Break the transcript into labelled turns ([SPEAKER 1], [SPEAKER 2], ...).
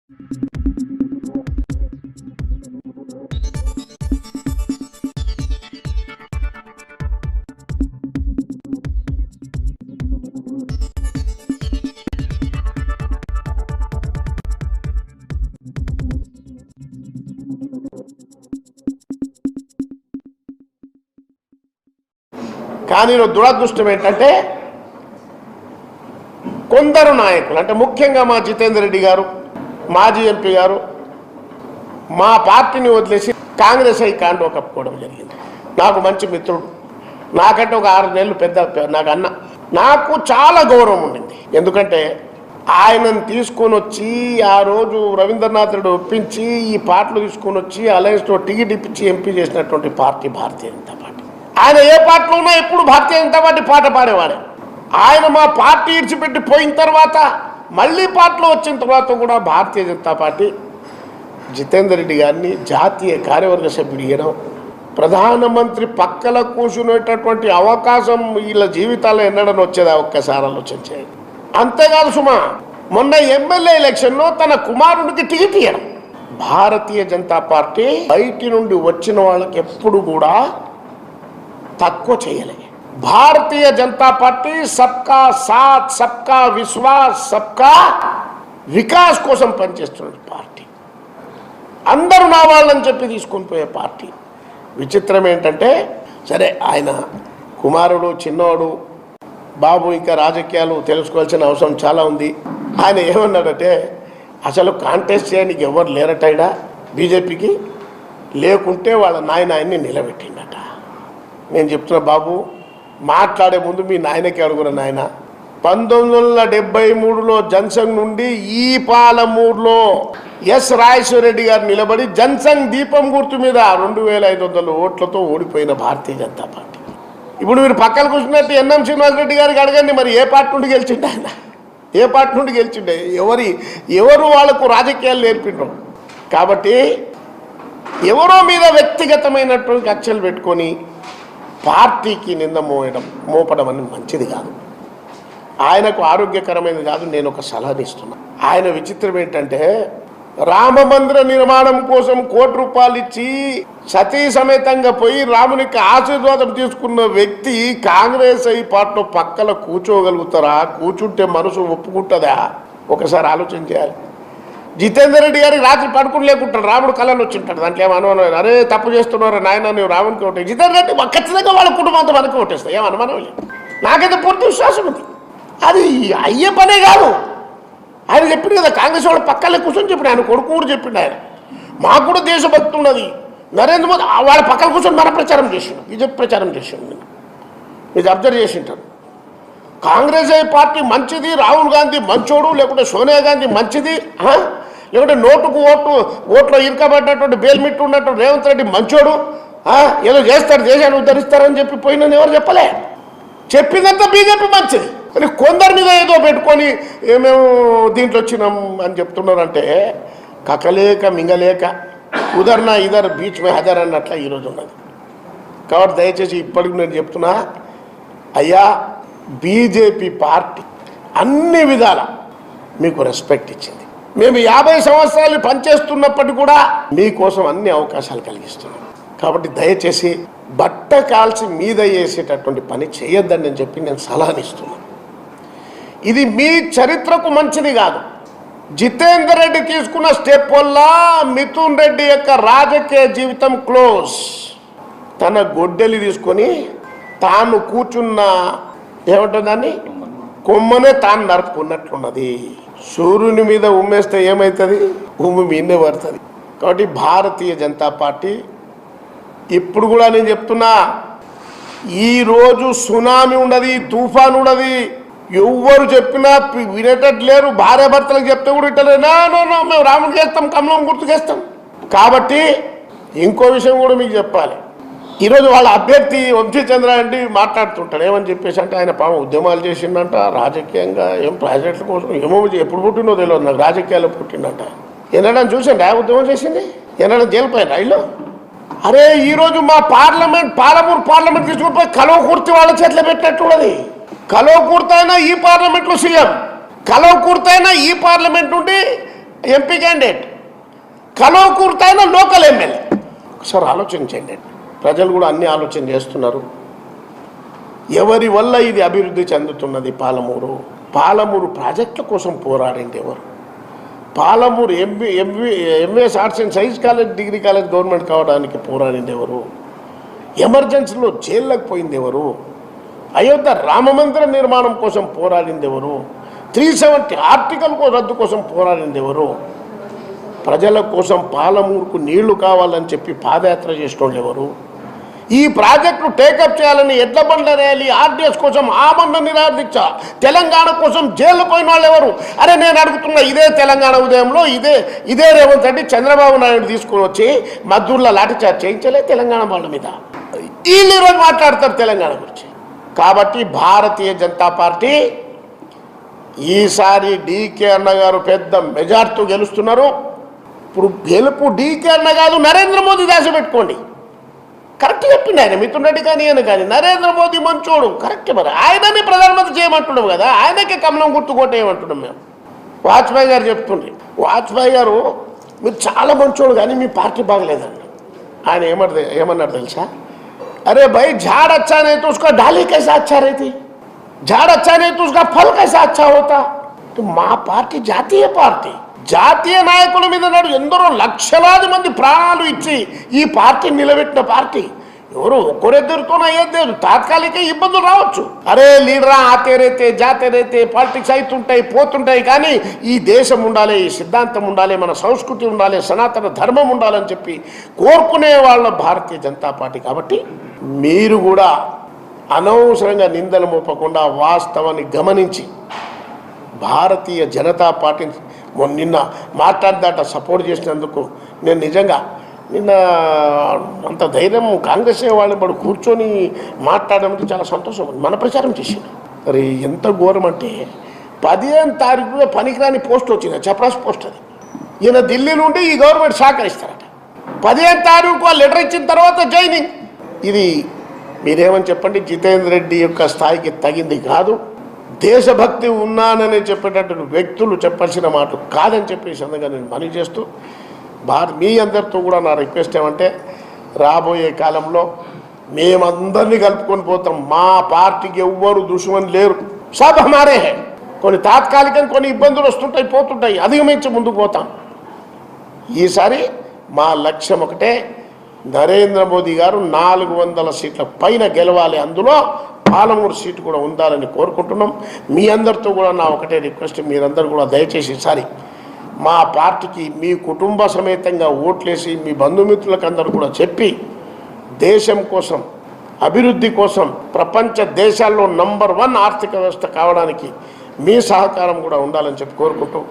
[SPEAKER 1] కానీ దురదృష్టం ఏంటంటే కొందరు నాయకులు అంటే ముఖ్యంగా మా జితేందర్ రెడ్డి గారు మాజీ ఎంపీ గారు మా పార్టీని వదిలేసి కాంగ్రెస్ హైకాండ్ కప్పుకోవడం జరిగింది. నాకు మంచి మిత్రుడు, నాకంటే ఒక 6 నెలలు పెద్ద నాకు అన్న, నాకు చాలా గౌరవం ఉండింది. ఎందుకంటే ఆయనను తీసుకొని వచ్చి ఆ రోజు రవీంద్రనాథ్ రెడ్డి ఒప్పించి ఈ పార్టీలు తీసుకొని వచ్చి అలయన్స్లో టికెట్ ఇప్పించి ఎంపీ చేసినటువంటి పార్టీ భారతీయ జనతా పార్టీ. ఆయన ఏ పార్టీలో ఉన్నా ఎప్పుడు భారతీయ జనతా పార్టీ పాట పాడేవాడే. ఆయన మా పార్టీ ఇడిచిపెట్టి పోయిన తర్వాత మళ్ళీ పార్టీలో వచ్చిన తర్వాత కూడా భారతీయ జనతా పార్టీ జితేందర్ రెడ్డి గారిని జాతీయ కార్యవర్గ సభ్యుడు ఇవ్వడం, ప్రధానమంత్రి పక్కల కూర్చునేటటువంటి అవకాశం వీళ్ళ జీవితాల్లో ఎన్నడని వచ్చేదా ఒక్కసారి ఆలోచన చేయండి. అంతేకాదు సుమా, మొన్న ఎమ్మెల్యే ఎలక్షన్లో తన కుమారుడికి టికెట్ ఇవ్వడం. భారతీయ జనతా పార్టీ బయటి నుండి వచ్చిన వాళ్ళకి ఎప్పుడు కూడా తక్కువ చేయలే. భారతీయ జనతా పార్టీ సబ్కా సాత్, సబ్కా విశ్వాస్, సబ్కా వికాస్ కోసం పనిచేస్తున్న పార్టీ. అందరూ నా వాళ్ళని చెప్పి తీసుకొని పోయే పార్టీ. విచిత్రం ఏంటంటే, సరే ఆయన కుమారుడు చిన్నోడు బాబు, ఇంకా రాజకీయాలు తెలుసుకోవాల్సిన అవసరం చాలా ఉంది. ఆయన ఏమన్నాడంటే, అసలు కాంటెస్ట్ చేయడానికి ఎవరు లేరటైడా బీజేపీకి, లేకుంటే వాళ్ళ ఆయన్ని నిలబెట్టిండట. నేను చెప్తున్నా బాబు, మాట్లాడే ముందు మీ నాయనకి అడుగురా నాయన. 1973లో జన్సంగ్ నుండి ఈ పాలమూరులో ఎస్ రాజేశ్వర రెడ్డి గారు నిలబడి జన్సంగ్ దీపం గుర్తు మీద 2500 ఓట్లతో ఓడిపోయిన భారతీయ జనతా పార్టీ. ఇప్పుడు మీరు పక్కన కూర్చున్నట్టు ఎన్ఎం శ్రీనివాసరెడ్డి గారికి అడగండి, మరి ఏ పార్టీ నుండి గెలిచిండే ఆయన? ఏ పార్టీ నుండి గెలిచిండే? ఎవరు వాళ్లకు రాజకీయాలు నేర్పిండ్రు? కాబట్టి ఎవరో మీద వ్యక్తిగతమైనటువంటి కక్షలు పెట్టుకొని పార్టీకి నింద మోపడం అని మంచిది కాదు. ఆయనకు ఆరోగ్యకరమైనది కాదు. నేను ఒక సలహా ఇస్తున్నా. ఆయన విచిత్రం ఏంటంటే, రామ మందిర నిర్మాణం కోసం ₹1 ఇచ్చి సతీ సమేతంగా పోయి రామునికి ఆశీర్వాదం తీసుకున్న వ్యక్తి కాంగ్రెస్ ఈ పార్టీలో పక్కల కూర్చోగలుగుతారా? కూర్చుంటే మనసు ఒప్పుకుంటుందా? ఒకసారి ఆలోచన చేయాలి. జితేందర్ రెడ్డి గారికి రాత్రి పడుకుని లేకుంటాడు, రాముడు కళను వచ్చింటాడు. దాంట్లో ఏమనుమానం, అరే తప్పు చేస్తున్నారు నాయన, నువ్వు రామునికి ఓటే. జితేందర్ రెడ్డి ఖచ్చితంగా వాళ్ళ కుటుంబంతో మనకి ఓటేస్తాయి, ఏమనుమానం లేదు. నాకైతే పూర్తి విశ్వాసం ఉంది. అది అయ్యే పనే కాదు. ఆయన చెప్పింది కదా, కాంగ్రెస్ వాళ్ళు పక్కనే కూర్చొని చెప్పిన, ఆయన కొడుకు కూడా చెప్పిండు. ఆయన మాకు కూడా దేశభక్తి ఉన్నది. నరేంద్ర మోదీ వాళ్ళ పక్కన కూర్చొని మన ప్రచారం చేసిండు, బీజేపీ ప్రచారం చేసిండు. మీరు అబ్జర్వ్ చేసింటారు. కాంగ్రెస్ పార్టీ మంచిది, రాహుల్ గాంధీ మంచోడు, లేకుంటే సోనియా గాంధీ మంచిది, లేకుంటే నోటుకు ఓట్లో ఇరుకబడ్డటువంటి బేల్మిట్టు ఉన్నట్టు రేవంత్ రెడ్డి మంచోడు, ఏదో చేస్తాడు, దేశాన్ని ఉద్ధరిస్తారని చెప్పి పోయినని ఎవరు చెప్పలే. చెప్పిందంతా బీజేపీ మంచిది. కానీ కొందరి మీద ఏదో పెట్టుకొని మేము దీంట్లో వచ్చినాం అని చెప్తున్నారంటే కకలేక మింగలేక ఉదర్నా ఇదర్ బీచ్ మే హజర్ అన్నట్ల ఈరోజు ఉన్నది. కాబట్టి దయచేసి ఇప్పటికి నేను చెప్తున్నా, అయ్యా బీజేపీ పార్టీ అన్ని విధాల మీకు రెస్పెక్ట్ ఇచ్చింది. మేము 50 సంవత్సరాలు పనిచేస్తున్నప్పటికీ కూడా మీకోసం అన్ని అవకాశాలు కలిగిస్తున్నాం. కాబట్టి దయచేసి బట్ట కాల్చి మీద వేసేటటువంటి పని చేయొద్దని నేను చెప్పి నేను సలహానిస్తున్నాను. ఇది మీ చరిత్రకు మంచిది కాదు. జితేందర్ రెడ్డి తీసుకున్న స్టెప్ వల్ల మిథున్ రెడ్డి యొక్క రాజకీయ జీవితం క్లోజ్. తన గొడ్డలి తీసుకొని తాను కూర్చున్న ఏమంటుందని కొమ్మనే తాను నరుపుకున్నట్లున్నది. సూర్యుని మీద ఉమ్మేస్తే ఏమవుతుంది? ఉమ్మి మీదే పడుతుంది. కాబట్టి భారతీయ జనతా పార్టీ ఇప్పుడు కూడా నేను చెప్తున్నా, ఈరోజు సునామీ ఉండదు, తుఫాన్ ఉండదు. ఎవ్వరు చెప్పినా వినేటట్టు లేరు. భార్యాభర్తలకు చెప్తే కూడా ఇట్టలేదు. మేము రాముడికి వేస్తాం, కమలం గుర్తుకేస్తాం. కాబట్టి ఇంకో విషయం కూడా మీకు చెప్పాలి. ఈరోజు వాళ్ళ అభ్యర్థి వంశీచంద్ర అండి మాట్లాడుతుంటాడు. ఏమని చెప్పేసి అంటే, ఆయన పాపం ఉద్యమాలు చేసిండంట, రాజకీయంగా ఏం ప్రాజెక్టుల కోసం ఏమో ఎప్పుడు పుట్టిందో తెలియదు నాకు, రాజకీయాల్లో పుట్టిండంట. ఎన్నడని చూసండి ఆ ఉద్యమం చేసింది? ఎన్నడ జైలు పైన రైల్లో. అరే ఈరోజు మా పాలమూరు పార్లమెంట్ తీసుకుపోయి కలవకుర్తి వాళ్ళ చేతిలో పెట్టినట్టున్నది. కలవకుర్తి అయినా ఈ పార్లమెంట్లో సీఎం, కలవకుర్తి అయినా ఈ పార్లమెంట్ నుండి ఎంపీ క్యాండిడేట్, కలవకూర్తైన లోకల్ ఎమ్మెల్యే. ఒకసారి ఆలోచించండి. ప్రజలు కూడా అన్ని ఆలోచన చేస్తున్నారు. ఎవరి వల్ల ఇది అభివృద్ధి చెందుతున్నది? పాలమూరు ప్రాజెక్టుల కోసం పోరాడింది ఎవరు? Palamuru MS arts and science college, degree college government కావడానికి పోరాడింది ఎవరు? ఎమర్జెన్సీలో జైల్లోకి పోయింది ఎవరు? అయోధ్య రామమందిర నిర్మాణం కోసం పోరాడింది ఎవరు? 370 ఆర్టికల్ రద్దు కోసం పోరాడింది ఎవరు? ప్రజల కోసం పాలమూరుకు నీళ్లు కావాలని చెప్పి పాదయాత్ర చేసిన వాళ్ళు ఎవరు? ఈ ప్రాజెక్టును టేకప్ చేయాలని ఎడ్ల బండ్ల ర్యాలీ, ఆర్డీఎస్ కోసం ఆమరణ నిరాదీక్ష, తెలంగాణ కోసం జైలు పోయిన వాళ్ళు ఎవరు? అరే నేను అడుగుతున్నా, ఇదే తెలంగాణ ఉదయంలో ఇదే రేవంత్ రెడ్డి చంద్రబాబు నాయుడు తీసుకుని వచ్చి మద్దూరులో లాఠీచార్జ్ చేయించలే తెలంగాణ వాళ్ళ మీద. వీళ్ళు ఈరోజు మాట్లాడతారు తెలంగాణ గురించి. కాబట్టి భారతీయ జనతా పార్టీ ఈసారి డీకే అన్న గారు పెద్ద మెజార్టీతో గెలుస్తున్నారు. ఇప్పుడు గెలుపు డీకే అన్న కాదు, నరేంద్ర మోదీ దాచిపెట్టుకోండి. కరెక్ట్ చెప్పింది ఆయన, మిథున్ రెడ్డి కానీ ఆయన కానీ. నరేంద్ర మోదీ మంచోడు, కరెక్ట్. మరి ఆయనని ప్రధానమంత్రి చేయమంటున్నాం కదా, ఆయనకే కమలం గుర్తు కొట్టేయమంటున్నాం మేము. వాజ్పేయి గారు చెప్తుండ్రి, వాజ్పేయి గారు మీరు చాలా మంచోడు కానీ మీ పార్టీ బాగలేదండి. ఆయన ఏమన్నారు తెలుసా? अरे भाई झाड़ अच्छा नहीं तो उसका डाली कैसा अच्छा रहती, झाड़ अच्छा नहीं तो उसका फल कैसा अच्छा होता. तो మా పార్టీ జాతీయ పార్టీ, జాతీయ నాయకుల మీద నాడు ఎందరో లక్షలాది మంది ప్రాణాలు ఇచ్చి ఈ పార్టీని నిలబెట్టిన పార్టీ. ఎవరు ఒక్కరిద్దరితోనే అయ్యేది, తాత్కాలిక ఇబ్బందులు రావచ్చు. అరే లీడరా ఆతే రేతే జాతే రేతే పాలిటిక్స్ అవుతుంటాయి పోతుంటాయి, కానీ ఈ దేశం ఉండాలి, ఈ సిద్ధాంతం ఉండాలి, మన సంస్కృతి ఉండాలి, సనాతన ధర్మం ఉండాలని చెప్పి కోరుకునే వాళ్ళ భారతీయ జనతా పార్టీ. కాబట్టి మీరు కూడా అనవసరంగా నిందలు మోపకుండా వాస్తవాన్ని గమనించి భారతీయ జనతా పార్టీని నిన్న మాట్లాడదాట సపోర్ట్ చేసినందుకు నేను నిజంగా నిన్న అంత ధైర్యం కాంగ్రెస్ వాళ్ళు ఇప్పుడు కూర్చొని మాట్లాడడం చాలా సంతోషం. మన ప్రచారం చేసింది. మరి ఎంత ఘోరం అంటే 15వ తారీఖులో పనికిరాని పోస్ట్ వచ్చింది, చపరాస్ పోస్ట్. అది ఈయన ఢిల్లీ నుండి ఈ గవర్నమెంట్ సహకరిస్తారట. 15వ తారీఖు ఆ లెటర్ ఇచ్చిన తర్వాత జాయినింగ్. ఇది మీరేమని చెప్పండి, జితేందర్ రెడ్డి యొక్క స్థాయికి తగింది కాదు. దేశభక్తి ఉన్నానని చెప్పేటటువంటి వ్యక్తులు చెప్పాల్సిన మాటలు కాదని చెప్పి సందర్భంగా నేను మనవి చేస్తూ మీ అందరితో కూడా నా రిక్వెస్ట్ ఏమంటే, రాబోయే కాలంలో మేమందరినీ కలుపుకొని పోతాం. మా పార్టీకి ఎవ్వరు దుష్మన్ లేరు, సబ్ హమారే హే. కొన్ని తాత్కాలికంగా కొన్ని ఇబ్బందులు వస్తుంటాయి పోతుంటాయి, అధిగమించి ముందుకు పోతాం. ఈసారి మా లక్ష్యం ఒకటే, నరేంద్ర మోదీ గారు 400 సీట్ల పైన గెలవాలి, అందులో పాలమూరు సీటు కూడా ఉండాలని కోరుకుంటున్నాం. మీ అందరితో కూడా నా ఒకటే రిక్వెస్ట్, మీరందరూ కూడా దయచేసి ఈసారి మా పార్టీకి మీ కుటుంబ సమేతంగా ఓట్లేసి మీ బంధుమిత్రులకు అందరూ కూడా చెప్పి దేశం కోసం, అభివృద్ధి కోసం, ప్రపంచ దేశాల్లో నంబర్ 1 ఆర్థిక వ్యవస్థ కావడానికి మీ సహకారం కూడా ఉండాలని చెప్పి కోరుకుంటూ